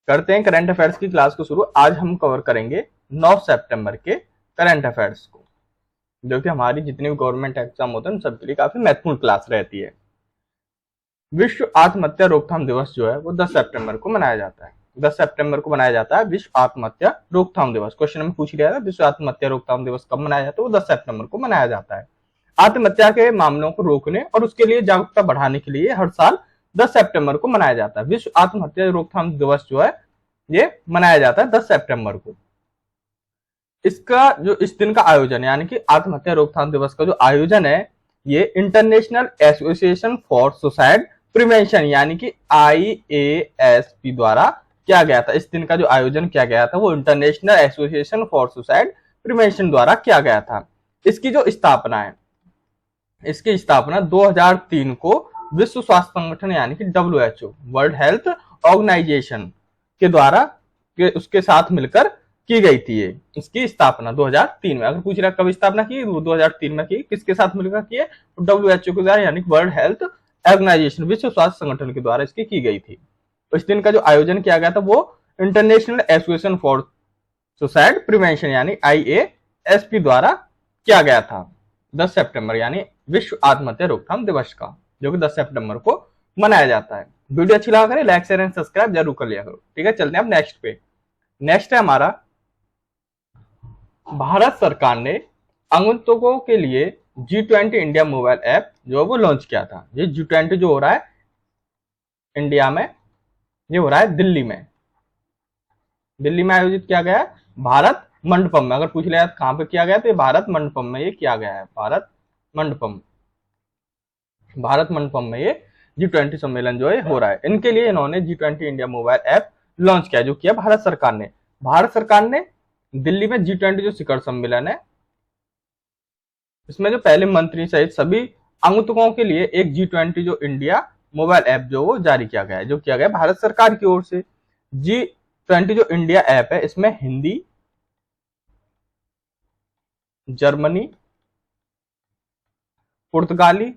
करते हैं current affairs की क्लास को शुरू। आज हम कवर करेंगे 9 सितंबर के करंट अफेयर्स को, जो कि हमारी जितने भी गवर्नमेंट एग्जाम होते हैं उन सबके लिए काफी महत्वपूर्ण क्लास रहती है। विश्व आत्महत्या रोकथाम दिवस जो है वो 10 सितंबर को मनाया जाता है। 10 सितंबर को मनाया जाता है विश्व आत्महत्या रोकथाम दिवस। क्वेश्चन में पूछ लिया था विश्व आत्महत्या रोकथाम दिवस कब मनाया जाता है, वो 10 सितंबर को मनाया जाता है। आत्महत्या के मामलों को रोकने और उसके लिए जागरूकता बढ़ाने के लिए हर साल 10 सितंबर को मनाया जाता है। विश्व आत्महत्या रोकथाम दिवस जो है ये मनाया जाता है 10 सितंबर को। इसका जो इस दिन का आयोजन यानी कि आत्महत्या रोकथाम दिवस का जो आयोजन है ये international association for suicide prevention यानी कि IASP द्वारा किया गया था। इस दिन का जो आयोजन किया गया था वो international association for suicide prevention द्वारा किया गया था। इसकी जो स्थापना है, इसकी स्थापना 2003 को विश्व स्वास्थ्य संगठन यानी कि WHO वर्ल्ड हेल्थ ऑर्गेनाइजेशन के द्वारा उसके साथ मिलकर की गई थी। इसकी स्थापना 2003 में। अगर पूछ रहा कब स्थापना की, वो 2003 में की। किसके साथ मिलकर की है? WHO के द्वारा यानी वर्ल्ड हेल्थ ऑर्गेनाइजेशन विश्व स्वास्थ्य संगठन के द्वारा इसकी की गई थी। तो इस दिन का जो आयोजन किया गया था वो international association for suicide prevention यानी IASP द्वारा किया गया था 10 सितंबर यानी विश्व आत्महत्या रोकथाम दिवस का, जो कि 10 सितंबर को मनाया जाता है। वीडियो अच्छी लगा करें लाइक शेयर एंड सब्सक्राइब जरूर कर लिया करो। ठीक है, चलते हैं अब नेक्स्ट पे। नेक्स्ट है हमारा, भारत सरकार ने आगंतुकों के लिए G20 इंडिया मोबाइल ऐप जो वो लॉन्च किया था। ये G20 जो हो रहा है इंडिया में, ये हो रहा है दिल्ली में। दिल्ली में आयोजित किया गया है भारत मंडपम में। अगर पूछ लिया कहां पे किया गया तो ये भारत मंडपम में ये किया गया है। भारत मंडपम में ये G20 सम्मेलन जो है हो रहा है। इनके लिए इन्होंने G20 India mobile app launch किया, जो किया भारत सरकार ने। भारत सरकार ने दिल्ली में G20 जो शिखर सम्मेलन है इसमें जो पहले मंत्री सहित सभी आगंतुकों के लिए एक G20 जो इंडिया मोबाइल ऐप जो वो जारी किया गया है, जो किया गया भारत सरकार की ओर से। G20 जो इंडिया ऐप है इसमें हिंदी, जर्मनी, पुर्तगाली,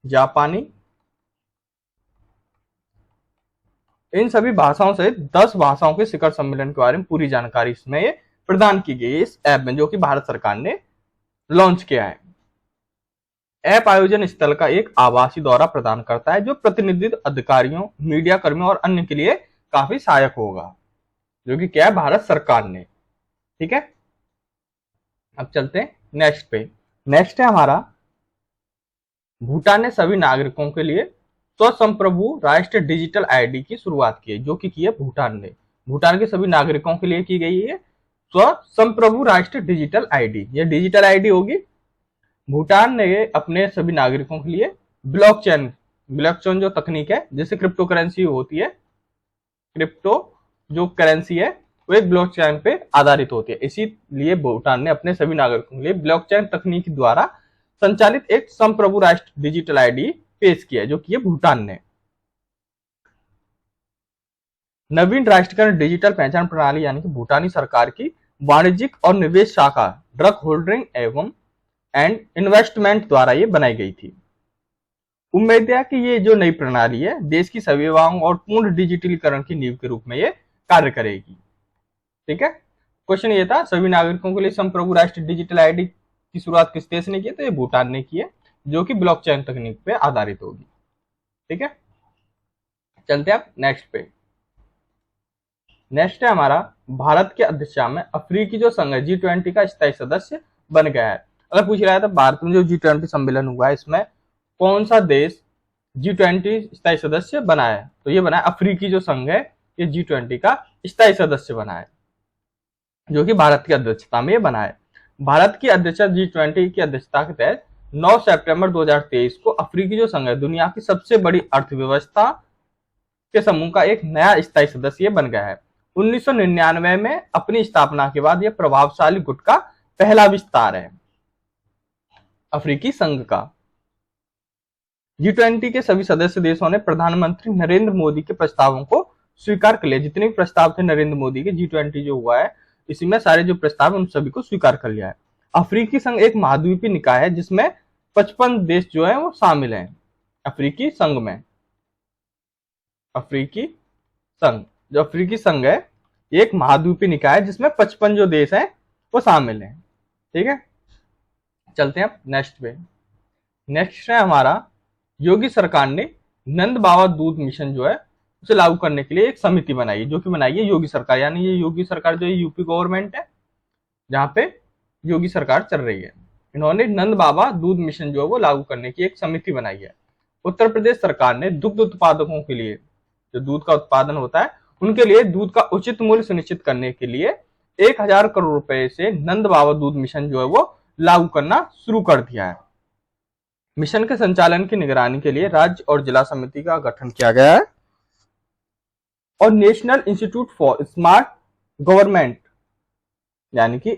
जापानी, इन सभी भाषाओं सहित 10 भाषाओं के शिखर सम्मेलन के बारे में पूरी जानकारी इसमें ये प्रदान की गई है इस ऐप में, जो कि भारत सरकार ने लॉन्च किया है। ऐप आयोजन स्थल का एक आभासी दौरा प्रदान करता है, जो प्रतिनिधित्व अधिकारियों, मीडिया कर्मियों और अन्य के लिए काफी सहायक होगा, जो कि क्या है भारत सरकार ने। ठीक है, अब चलते हैं नेक्स्ट पे। नेक्स्ट है हमारा, भूटान ने सभी नागरिकों के लिए स्वसंप्रभु राष्ट्रीय डिजिटल ID की शुरुआत की है, जो कि है भूटान ने। भूटान के सभी नागरिकों के लिए की गई है स्वसंप्रभु राष्ट्रीय डिजिटल ID। ये डिजिटल ID होगी। भूटान ने अपने सभी नागरिकों के लिए ब्लॉकचेन जो तकनीक है, जैसे क्रिप्टो करेंसी होती है, क्रिप्टो जो करेंसी है वो एक ब्लॉकचेन पे आधारित होती है। इसीलिए भूटान ने अपने सभी नागरिकों के लिए ब्लॉकचेन तकनीक द्वारा संचालित एक संप्रभु राष्ट्र डिजिटल ID पेश किया है, जो कि भूटान ने। नवीन राष्ट्रीयकरण डिजिटल पहचान प्रणाली यानी कि भूटानी सरकार की वाणिज्यिक और निवेश शाखा ड्रग होल्डिंग एंड इन्वेस्टमेंट द्वारा ये बनाई गई थी। उम्मीद है कि ये जो नई प्रणाली है देश की सेवाओं और पूर्ण डिजिटलीकरण की नींव के रूप में ये कार्य करेगी। ठीक है, क्वेश्चन ये था सभी नागरिकों के लिए संप्रभु राष्ट्रीय डिजिटल ID की शुरुआत किस देश ने की है, तो ये भूटान ने की है, जो कि ब्लॉकचेन तकनीक पे आधारित होगी। ठीक है, चलते हैं अब नेक्स्ट पे। नेक्स्ट है हमारा, भारत के अध्यक्षता में अफ्रीकी जो संघ है G20 का स्थायी सदस्य बन गया है। अगर पूछ रहा है तो भारत में जो G20 सम्मेलन हुआ है इसमें कौन सा देश G20 स्थायी सदस्य बना है, तो ये बना है अफ्रीकी जो संघ है, ये G20 का स्थायी सदस्य बना है, जो कि भारत की अध्यक्षता में बना है। भारत की अध्यक्षता G20 की अध्यक्षता के तहत 9 सितंबर 2023 को अफ्रीकी जो संघ है दुनिया की सबसे बड़ी अर्थव्यवस्था के समूह का एक नया स्थायी सदस्य बन गया है। 1999 में अपनी स्थापना के बाद यह प्रभावशाली गुट का पहला विस्तार है अफ्रीकी संघ का। G20 के सभी सदस्य देशों ने प्रधानमंत्री नरेंद्र मोदी के प्रस्तावों को स्वीकार कर लिया। जितने भी प्रस्ताव थे नरेंद्र मोदी के G20 जो हुआ है इसी में सारे जो प्रस्ताव उन सभी को स्वीकार कर लिया है। अफ्रीकी संघ एक महाद्वीपीय निकाय है जिसमें 55 देश जो है वो शामिल हैं अफ्रीकी संघ में। अफ्रीकी संघ। जो अफ्रीकी संघ है एक महाद्वीपीय निकाय है जिसमें 55 जो देश हैं वो शामिल हैं। ठीक है, चलते हैं अब नेक्स्ट पे। नेक्स्ट है हमारा, योगी सरकार ने नंद बाबा दूध मिशन जो है उसे लागू करने के लिए एक समिति बनाई है, जो कि बनाई है योगी सरकार। यानी ये योगी सरकार जो है यूपी गवर्नमेंट है जहाँ पे योगी सरकार चल रही है। इन्होंने नंद बाबा दूध मिशन जो है वो लागू करने की एक समिति बनाई है। उत्तर प्रदेश सरकार ने दुग्ध उत्पादकों के लिए, जो दूध का उत्पादन होता है उनके लिए दूध का उचित मूल्य सुनिश्चित करने के लिए 1000 करोड़ रुपए से नंद बाबा दूध मिशन जो है वो लागू करना शुरू कर दिया है। मिशन के संचालन की निगरानी के लिए राज्य और जिला समिति का गठन किया गया है और national institute for smart government यानी कि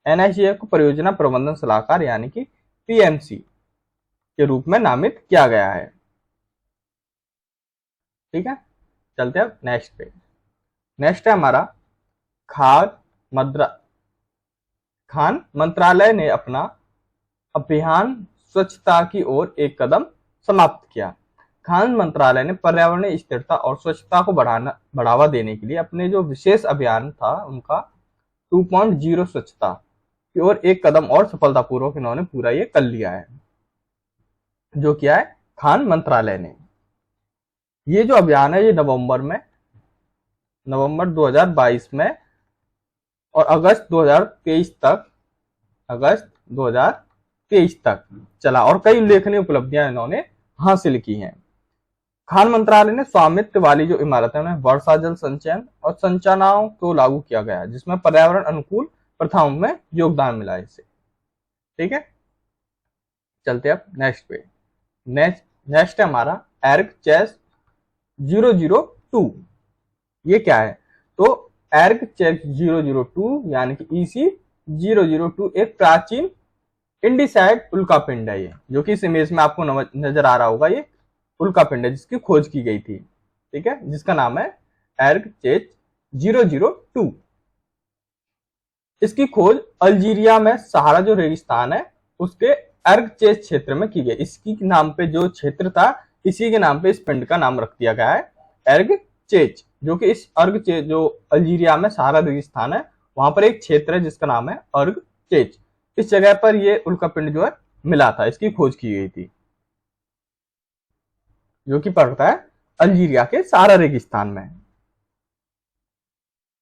NISG को परियोजना प्रबंधन सलाहकार यानी कि PMC के रूप में नामित किया गया है। ठीक है, चलते हैं नेक्स्ट पे। नेक्स्ट है हमारा, खान मंत्रालय ने अपना अभियान स्वच्छता की ओर एक कदम समाप्त किया। खान मंत्रालय ने पर्यावरणीय स्थिरता और स्वच्छता को बढ़ावा देने के लिए अपने जो विशेष अभियान था उनका 2.0 स्वच्छता की ओर एक कदम और सफलतापूर्वक इन्होंने पूरा ये कर लिया है। जो किया है खान मंत्रालय ने। ये जो अभियान है ये नवंबर 2022 में और अगस्त 2023 तक चला और कई उल्लेखनीय उपलब्धियां इन्होंने हासिल की हैं। खान मंत्रालय ने स्वामित्व वाली जो इमारतें हैं वर्षा जल संचयन और संचालनाओं को लागू किया गया है, जिसमें पर्यावरण अनुकूल प्रथाओं में योगदान मिला है इससे। ठीक है, चलते अब नेक्स्ट पे। नेक्स्ट है हमारा एर्ग-चेस 002। ये क्या है? तो एर्ग-चेस 002 यानी कि EC 002 एक प्राचीन इंडिसाइड उल्कापिंड है ये, जो कि इस इमेज में आपको नजर आ रहा होगा। ये उल्कापिंड है जिसकी खोज की गई थी। ठीक है, जिसका नाम है एर्ग-चेस 002। इसकी खोज अल्जीरिया में सहारा जो रेगिस्तान है उसके एर्ग-चेस क्षेत्र में की गई। इसकी नाम पे जो क्षेत्र था इसी के नाम पे इस पिंड का नाम रख दिया गया है एर्ग-चेस, जो कि इस एर्ग-चेस जो अल्जीरिया में सहारा रेगिस्तान है वहां पर एक क्षेत्र है जिसका नाम है एर्ग-चेस। इस जगह पर ये उल्कापिंड जो है मिला था, इसकी खोज की गई थी, जो कि पड़ता है अल्जीरिया के सहारा रेगिस्तान में।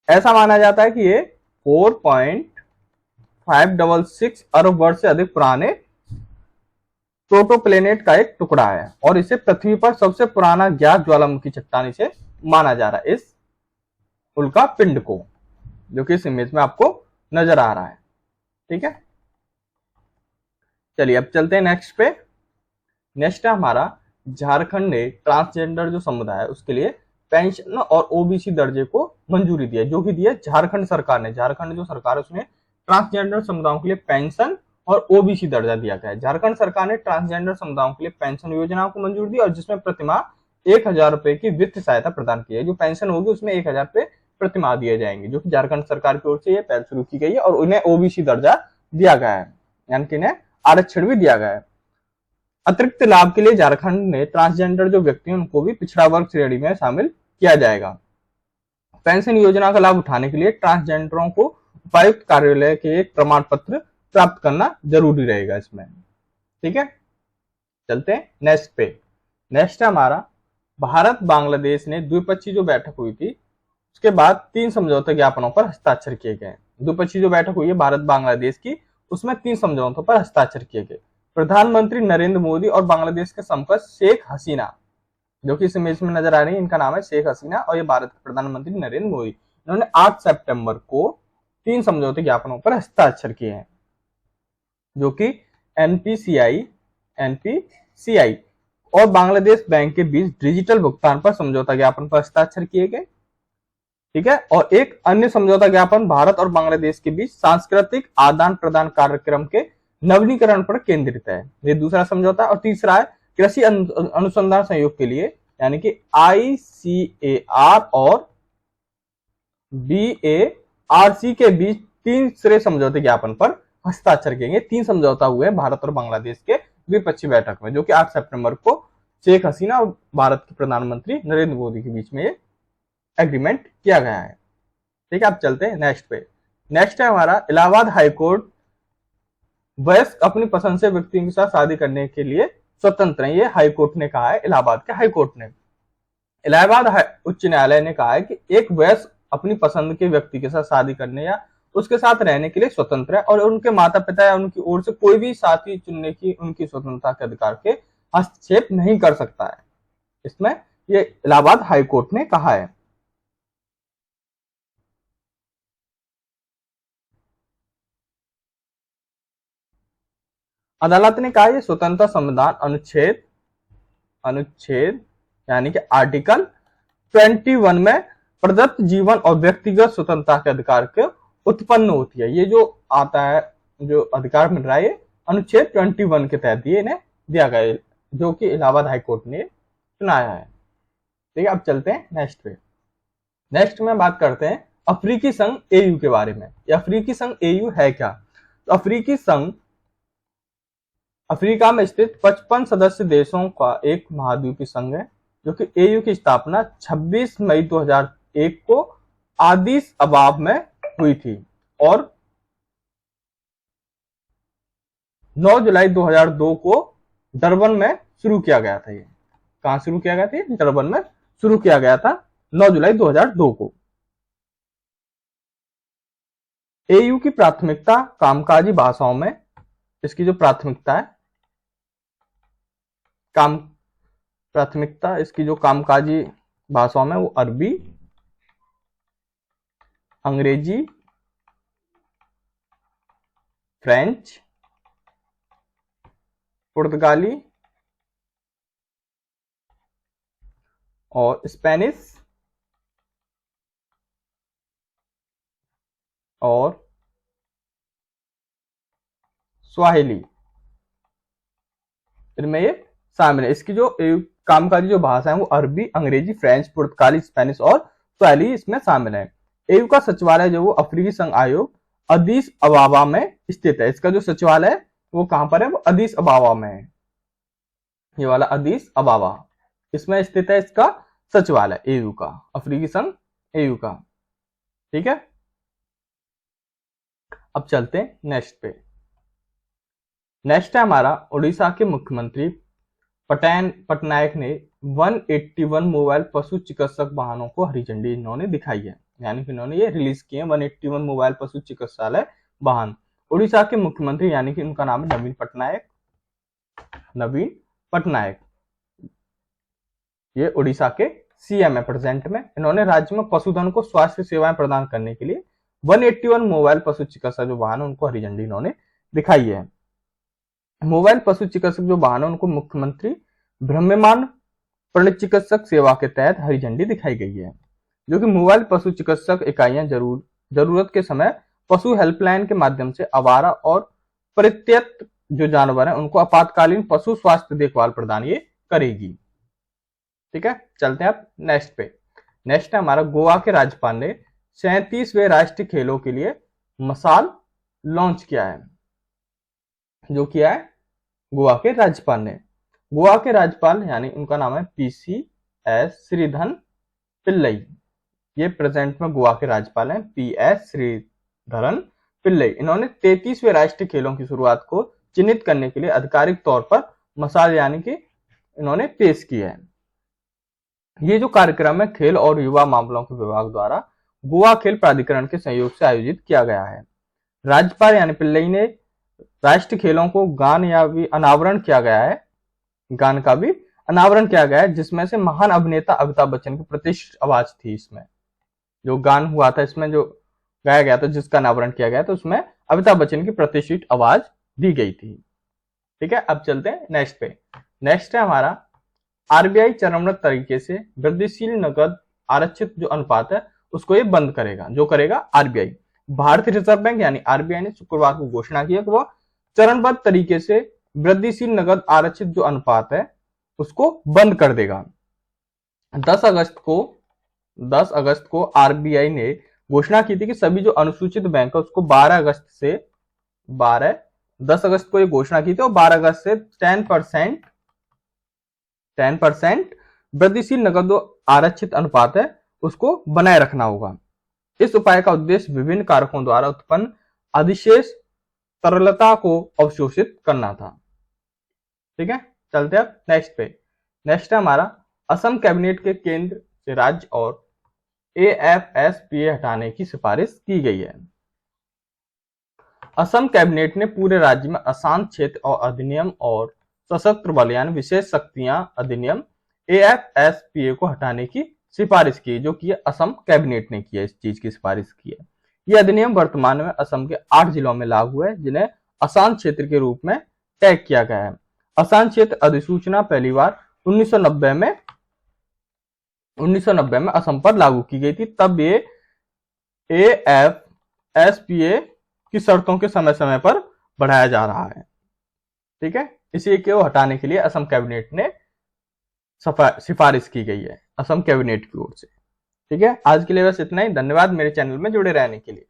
ऐसा माना जाता है कि ये 4.566 अरब वर्ष से अधिक पुराने प्रोटोप्लेनेट का एक टुकड़ा है और इसे पृथ्वी पर सबसे पुराना ज्ञात ज्वालामुखी चट्टान से माना जा रहा है, इस उल्कापिंड को, जो कि इस इमेज में आपको नजर आ रहा है। ठीक है, चलिए अब चलते हैं नेक्स्ट पे। नेक्स्ट है हमारा, झारखंड ने ट्रांसजेंडर जो समुदाय है उसके लिए पेंशन और OBC दर्जे को मंजूरी दी है, जो कि दिया झारखंड सरकार ने। झारखंड जो सरकार है उसने ट्रांसजेंडर समुदायों के लिए पेंशन और OBC दर्जा दिया गया है। झारखंड सरकार ने ट्रांसजेंडर समुदायों के लिए पेंशन योजना को मंजूरी दी और जिसमें प्रतिमाह 1000 रुपए की वित्त सहायता प्रदान की है। जो पेंशन होगी उसमें 1000 रुपए प्रतिमाह दिए जाएंगे, जो कि झारखंड सरकार की ओर से ये पहल शुरू की गई है और उन्हें OBC दर्जा दिया गया है, यानी कि इन्हें आरक्षण भी दिया गया है। अतिरिक्त लाभ के लिए झारखंड में ट्रांसजेंडर जो व्यक्ति हैं उनको भी पिछड़ा वर्ग श्रेणी में शामिल किया जाएगा। पेंशन योजना का लाभ उठाने के लिए ट्रांसजेंडरों को उपायुक्त कार्यालय के एक प्रमाण पत्र प्राप्त करना जरूरी रहेगा इसमें। ठीक है, चलते हैं नेक्स्ट पे। नेक्स्ट है हमारा, भारत बांग्लादेश ने द्विपक्षीय जो बैठक हुई थी उसके बाद 3 समझौता ज्ञापनों पर हस्ताक्षर किए गए। द्विपक्षीय जो बैठक हुई है भारत बांग्लादेश की उसमें 3 समझौतों पर हस्ताक्षर किए गए। प्रधानमंत्री नरेंद्र मोदी और बांग्लादेश के समकक्ष शेख हसीना, जो कि इस इमेज में नजर आ रही है, इनका नाम है शेख हसीना और ये भारत के प्रधानमंत्री नरेंद्र मोदी, इन्होंने 8 सितंबर को 3 समझौते ज्ञापनों पर हस्ताक्षर किए हैं, जो कि NPCI और बांग्लादेश बैंक के बीच डिजिटल भुगतान पर समझौता ज्ञापन पर हस्ताक्षर किए गए। ठीक है, और एक अन्य समझौता ज्ञापन भारत और बांग्लादेश के बीच सांस्कृतिक आदान प्रदान कार्यक्रम के नवीनीकरण पर केंद्रित है, ये दूसरा समझौता। और तीसरा है कृषि अनुसंधान सहयोग के लिए, यानी कि ICAR और BARC के बीच तीसरे समझौते ज्ञापन पर हस्ताक्षर किए गए। 3 समझौता हुए भारत और बांग्लादेश के द्विपक्षीय बैठक में, जो कि 8 सितंबर को शेख हसीना और भारत के प्रधानमंत्री नरेंद्र मोदी के बीच में ये एग्रीमेंट किया गया है। ठीक है, अब चलते हैं नेक्स्ट पे। नेक्स्ट है हमारा इलाहाबाद हाईकोर्ट वयस्क अपनी पसंद से व्यक्तियों के साथ शादी करने के लिए स्वतंत्र है। ये हाईकोर्ट ने कहा है, इलाहाबाद के हाईकोर्ट ने। इलाहाबाद उच्च न्यायालय ने कहा है कि एक वयस्क अपनी पसंद के व्यक्ति के साथ शादी करने या उसके साथ रहने के लिए स्वतंत्र है और उनके माता पिता या उनकी ओर से कोई भी साथी चुनने की उनकी स्वतंत्रता के अधिकार के हस्तक्षेप नहीं कर सकता है। इसमें ये इलाहाबाद हाईकोर्ट ने कहा है। अदालत ने कहा यह स्वतंत्रता संविधान अनुच्छेद यानी कि आर्टिकल 21 में प्रदत्त जीवन और व्यक्तिगत स्वतंत्रता के अधिकार के उत्पन्न होती है। ये जो आता है, जो अधिकार मिल रहा है, ये अनुच्छेद 21 के तहत ये इन्हें दिया गया है, जो कि इलाहाबाद हाईकोर्ट ने सुनाया है। ठीक है, अब चलते हैं नेक्स्ट पे। नेक्स्ट में बात करते हैं अफ्रीकी संघ एयू के बारे में। अफ्रीकी संघ एयू है क्या? तो अफ्रीकी संघ अफ्रीका में स्थित 55 सदस्य देशों का एक महाद्वीपीय संघ है, जो कि एयू की स्थापना 26 मई 2001 को आदिस अबाब में हुई थी और 9 जुलाई 2002 को डरबन में शुरू किया गया था। ये कहां शुरू किया गया था? डरबन में शुरू किया गया था 9 जुलाई 2002 को। एयू की प्राथमिकता कामकाजी भाषाओं में, इसकी जो प्राथमिकता है इसकी जो कामकाजी भाषाओं में वो अरबी, अंग्रेजी, फ्रेंच, पुर्तगाली और स्पेनिश और स्वाहिली, इनमें ये शामिल है। इसकी जो कामकाजी जो भाषा है वो अरबी, अंग्रेजी, फ्रेंच, पुर्तगाली, स्पेनिश और स्वाहिली इसमें शामिल है। एयू का सचिवालय जो वो अफ्रीकी संघ आयोग अदीस अबाबा में स्थित है। इसका जो सचिवालय है वो कहां पर है? वो अदीस अबाबा में है। ये वाला अदीस अबाबा, इसमें स्थित है इसका सचिवालय एयू का, अफ्रीकी संघ एयू का। ठीक है, अब चलते हैं नेक्स्ट पे। नेक्स्ट है हमारा उड़ीसा के मुख्यमंत्री पटनायक ने 181 मोबाइल पशु चिकित्सक वाहनों को हरी झंडी इन्होंने दिखाई है, यानी कि इन्होंने ये रिलीज किए 181 मोबाइल पशु चिकित्सालय वाहन। उड़ीसा के मुख्यमंत्री यानी कि उनका नाम है नवीन पटनायक। ये उड़ीसा के सीएम है प्रेजेंट में। इन्होंने राज्य में पशुधन को स्वास्थ्य सेवाएं प्रदान करने के लिए 181 मोबाइल पशु चिकित्सा जो वाहन है उनको हरी झंडी इन्होंने दिखाई है। मोबाइल पशु चिकित्सक जो वाहन है उनको मुख्यमंत्री भ्राम्यमाण प्रणीत चिकित्सक सेवा के तहत हरी झंडी दिखाई गई है, जो कि मोबाइल पशु चिकित्सक इकाइयां जरूरत के समय पशु हेल्पलाइन के माध्यम से आवारा और परित्यक्त जो जानवर हैं उनको आपातकालीन पशु स्वास्थ्य देखभाल प्रदान ये करेगी। ठीक है, चलते हैं अब नेक्स्ट पे। नेक्स्ट है हमारा गोवा के राज्यपाल ने 37वें राष्ट्रीय खेलों के लिए मशाल लॉन्च किया है। जो किया है गोवा के राज्यपाल ने। गोवा के राज्यपाल यानी उनका नाम है पीसीएस श्रीधरन पिल्लई। ये प्रेजेंट में गोवा के राज्यपाल हैं पीएस श्रीधरन पिल्लई। इन्होंने 33वें राष्ट्रीय खेलों की शुरुआत को चिन्हित करने के लिए आधिकारिक तौर पर मशाल यानी कि इन्होंने पेश किया है। ये जो कार्यक्रम है खेल और युवा मामलों के विभाग द्वारा गोवा खेल प्राधिकरण के सहयोग से आयोजित किया गया है। राज्यपाल यानी पिल्लई ने राष्ट्रीय खेलों को गान का भी अनावरण किया गया है, जिसमें से महान अभिनेता अमिताभ बच्चन की प्रतिष्ठित आवाज थी। इसमें जो गान हुआ था, इसमें जो गाया गया था, जिसका अनावरण किया गया, तो उसमें अमिताभ बच्चन की प्रतिष्ठित आवाज दी गई थी। ठीक है, अब चलते हैं नेक्स्ट पे। नेक्स्ट है हमारा आरबीआई चरणबद्ध तरीके से वृद्धिशील नकद आरक्षित जो अनुपात है उसको ये बंद करेगा। जो करेगा आरबीआई, भारतीय रिजर्व बैंक यानी आरबीआई ने शुक्रवार को घोषणा की है कि वह चरणबद्ध तरीके से वृद्धिशील नकद आरक्षित जो अनुपात है उसको बंद कर देगा। 10 अगस्त को आरबीआई ने घोषणा की थी कि सभी जो अनुसूचित बैंक है उसको 10 अगस्त को ये घोषणा की थी और 12 अगस्त से 10% 10% वृद्धिशील नगद आरक्षित अनुपात है उसको बनाए रखना होगा। इस उपाय का उद्देश्य विभिन्न कारकों द्वारा उत्पन्न अधिशेष तरलता को अवशोषित करना था। ठीक है, चलते अब नेक्स्ट पे। नेक्स्ट है हमारा असम कैबिनेट के केंद्र से राज्य और AFSPA हटाने की सिफारिश की गई है। असम कैबिनेट ने पूरे राज्य में अशांत क्षेत्र और अधिनियम और सशस्त्र बल यानी विशेष शक्तियां अधिनियम AFSPA को हटाने की सिफारिश की, जो कि असम कैबिनेट ने किया, इस चीज की सिफारिश की है। यह अधिनियम वर्तमान में असम के 8 जिलों में लागू है जिन्हें अशांत क्षेत्र के रूप में टैग किया गया है। अशांत क्षेत्र अधिसूचना पहली बार 1990 में असम पर लागू की गई थी। तब ये AFSPA की शर्तों के समय समय पर बढ़ाया जा रहा है। ठीक है, इसी को हटाने के लिए असम कैबिनेट ने सिफारिश की गई है असम कैबिनेट की ओर से। ठीक है, आज के लिए बस इतना ही। धन्यवाद मेरे चैनल में जुड़े रहने के लिए।